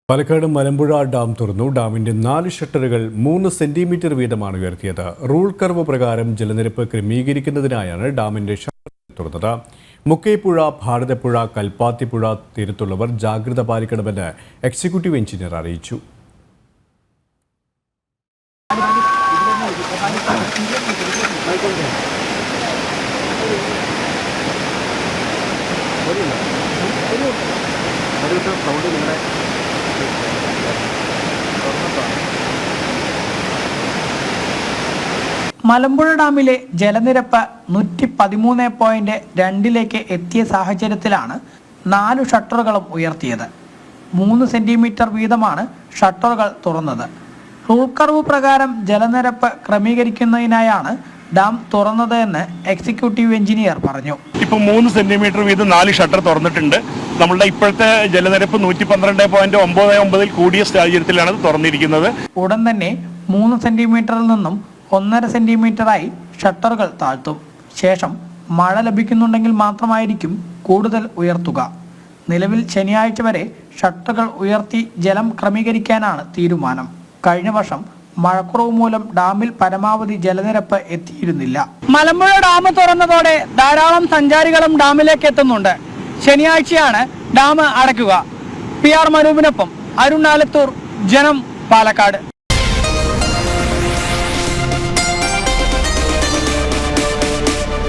Palakkad Malampuzha dam തുറന്നു. ഡാമിന്റെ 4 ഷട്ടറുകൾ 3 സെന്റിമീറ്റർ വീതമാണ് ഉയർത്തിയത്. റൂൾ കർവ് പ്രകാരം ജലനിരപ്പ് ക്രമീകരിക്കുന്നതിനായാണ് ഡാമിന്റെ ഷട്ടറുകൾ തുറന്നത്. മുക്കൈപ്പുഴ, ഭാരതപ്പുഴ, കൽപ്പാത്തിപ്പുഴ തീരത്തുള്ളവർ ജാഗ്രത പാലിക്കണമെന്ന് എക്സിക്യൂട്ടീവ് എഞ്ചിനീയർ അറിയിച്ചു. മലമ്പുഴ ഡാമിലെ ജലനിരപ്പ് 113.2 എത്തിയ സാഹചര്യത്തിലാണ് 4 ഷട്ടറുകളും ഉയർത്തിയത്. 3 സെന്റിമീറ്റർ വീതമാണ് ഷട്ടറുകൾ തുറന്നത്. റൂൾ കർവ് പ്രകാരം ജലനിരപ്പ് ക്രമീകരിക്കുന്നതിനായാണ് ഡാം തുറന്നത് എന്ന് എക്സിക്യൂട്ടീവ് എഞ്ചിനീയർ പറഞ്ഞു. ഇപ്പോൾ 3 സെന്റിമീറ്റർ വീതം 4 ഷട്ടർ തുറന്നിട്ടുണ്ട്. നമ്മളുടെ ഇപ്പോഴത്തെ ജലനിരപ്പ് 112.99 കൂടിയ സാഹചര്യത്തിലാണ് തുറന്നിരിക്കുന്നത്. ഉടൻ തന്നെ 3 സെന്റിമീറ്ററിൽ നിന്നും 1.5 സെന്റിമീറ്ററായി ഷട്ടറുകൾ താഴ്ത്തും. ശേഷം മഴ ലഭിക്കുന്നുണ്ടെങ്കിൽ മാത്രമായിരിക്കും കൂടുതൽ ഉയർത്തുക. നിലവിൽ ശനിയാഴ്ച വരെ ഷട്ടറുകൾ ഉയർത്തി ജലം ക്രമീകരിക്കാനാണ് തീരുമാനം. കഴിഞ്ഞ വർഷം മഴക്കുറവ് മൂലം ഡാമിൽ പരമാവധി ജലനിരപ്പ് എത്തിയിരുന്നില്ല. മലമ്പുഴ ഡാം തുറന്നതോടെ ധാരാളം സഞ്ചാരികളും ഡാമിലേക്ക് എത്തുന്നുണ്ട്. ശനിയാഴ്ചയാണ് ഡാം അടയ്ക്കുക. PR മനൂപിനൊപ്പം അരുൺ ആലത്തൂർ, ജനം, പാലക്കാട്.